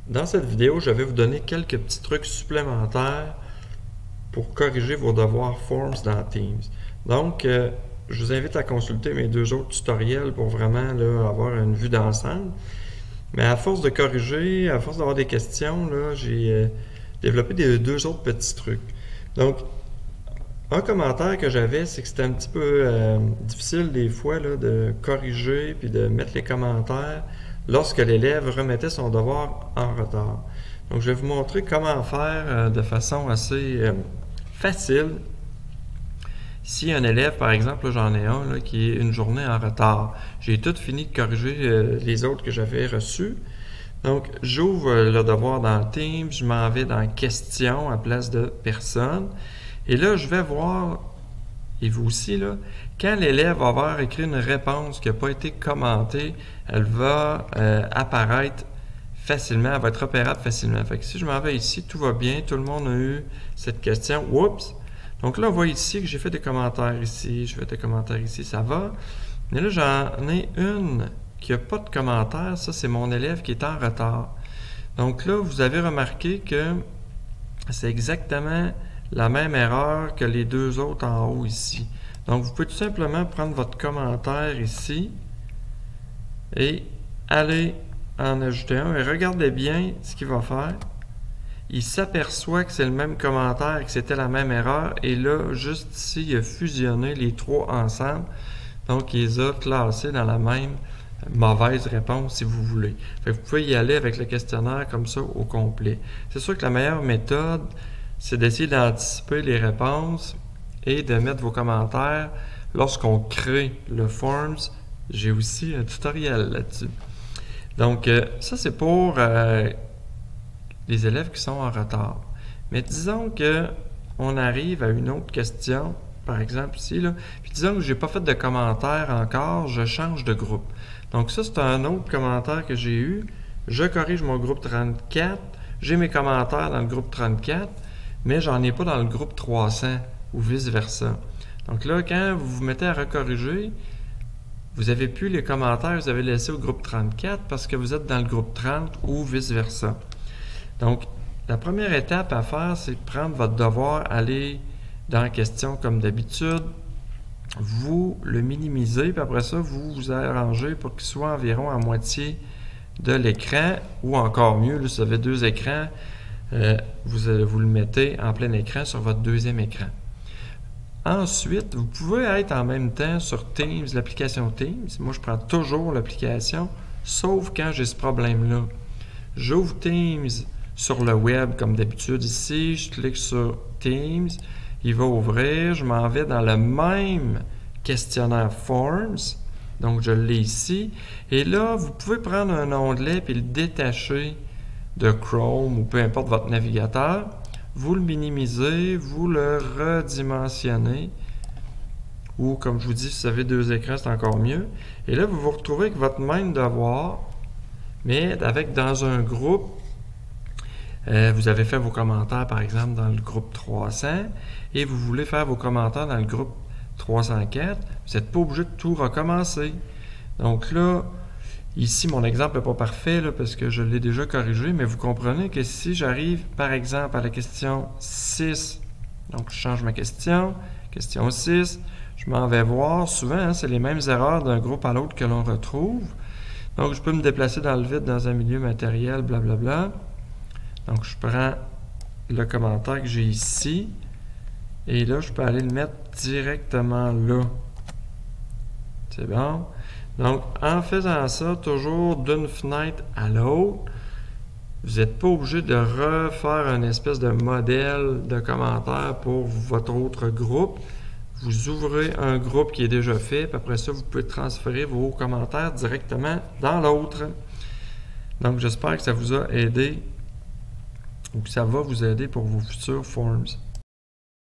Dans cette vidéo, je vais vous donner quelques petits trucs supplémentaires pour corriger vos devoirs Forms dans Teams. Donc, je vous invite à consulter mes deux autres tutoriels pour vraiment là, avoir une vue d'ensemble. Mais à force de corriger, à force d'avoir des questions, j'ai développé deux autres petits trucs. Donc, un commentaire que j'avais, c'est que c'était un petit peu difficile des fois là, de corriger puis de mettre les commentaires lorsque l'élève remettait son devoir en retard. Donc, je vais vous montrer comment faire de façon assez facile. Si un élève, par exemple, j'en ai un là, qui est une journée en retard, j'ai tout fini de corriger les autres que j'avais reçus. Donc, j'ouvre le devoir dans Teams, je m'en vais dans Questions à place de Personne. Et là, je vais voir, et vous aussi, là, quand l'élève va avoir écrit une réponse qui n'a pas été commentée, elle va apparaître facilement, elle va être repérable facilement. Fait que si je m'en vais ici, tout va bien, tout le monde a eu cette question. Oups! Donc là, on voit ici que j'ai fait des commentaires ici, je fais des commentaires ici, ça va. Mais là, j'en ai une qui n'a pas de commentaire, ça c'est mon élève qui est en retard. Donc là, vous avez remarqué que c'est exactement la même erreur que les deux autres en haut ici. Donc, vous pouvez tout simplement prendre votre commentaire ici et aller en ajouter un. Et regardez bien ce qu'il va faire. Il s'aperçoit que c'est le même commentaire, que c'était la même erreur. Et là, juste ici, il a fusionné les trois ensemble. Donc, il les a classés dans la même mauvaise réponse, si vous voulez. Fait que vous pouvez y aller avec le questionnaire comme ça au complet. C'est sûr que la meilleure méthode, c'est d'essayer d'anticiper les réponses et de mettre vos commentaires lorsqu'on crée le Forms. J'ai aussi un tutoriel là-dessus. Donc, ça, c'est pour les élèves qui sont en retard. Mais disons qu'on arrive à une autre question, par exemple ici, là, puis disons que je n'ai pas fait de commentaire encore, je change de groupe. Donc ça, c'est un autre commentaire que j'ai eu. Je corrige mon groupe 34, j'ai mes commentaires dans le groupe 34, mais j'en ai pas dans le groupe 300 ou vice-versa. Donc là, quand vous vous mettez à recorriger, vous n'avez plus les commentaires que vous avez laissés au groupe 34 parce que vous êtes dans le groupe 30 ou vice-versa. Donc, la première étape à faire, c'est de prendre votre devoir, aller dans la question comme d'habitude, vous le minimisez, puis après ça, vous vous arrangez pour qu'il soit environ à moitié de l'écran, ou encore mieux, là, si vous avez deux écrans, vous le mettez en plein écran sur votre deuxième écran. Ensuite, vous pouvez être en même temps sur Teams, l'application Teams. Moi, je prends toujours l'application, sauf quand j'ai ce problème-là. J'ouvre Teams sur le web comme d'habitude ici, je clique sur Teams, il va ouvrir, je m'en vais dans le même questionnaire Forms, donc je l'ai ici, et là, vous pouvez prendre un onglet et le détacher de Chrome ou peu importe votre navigateur, vous le minimisez, vous le redimensionnez, ou comme je vous dis, si vous avez deux écrans, c'est encore mieux, et là, vous vous retrouvez avec votre même devoir, mais avec dans un groupe. Vous avez fait vos commentaires, par exemple, dans le groupe 300 et vous voulez faire vos commentaires dans le groupe 304. Vous n'êtes pas obligé de tout recommencer. Donc là, ici, mon exemple n'est pas parfait là, parce que je l'ai déjà corrigé, mais vous comprenez que si j'arrive, par exemple, à la question 6, donc je change ma question 6, je m'en vais voir. Souvent, hein, c'est les mêmes erreurs d'un groupe à l'autre que l'on retrouve. Donc, je peux me déplacer dans le vide, dans un milieu matériel, blablabla. Donc, je prends le commentaire que j'ai ici et là, je peux aller le mettre directement là. C'est bon? Donc, en faisant ça, toujours d'une fenêtre à l'autre, vous n'êtes pas obligé de refaire une espèce de modèle de commentaire pour votre autre groupe. Vous ouvrez un groupe qui est déjà fait, puis après ça, vous pouvez transférer vos commentaires directement dans l'autre. Donc, j'espère que ça vous a aidé ou que ça va vous aider pour vos futurs Forms.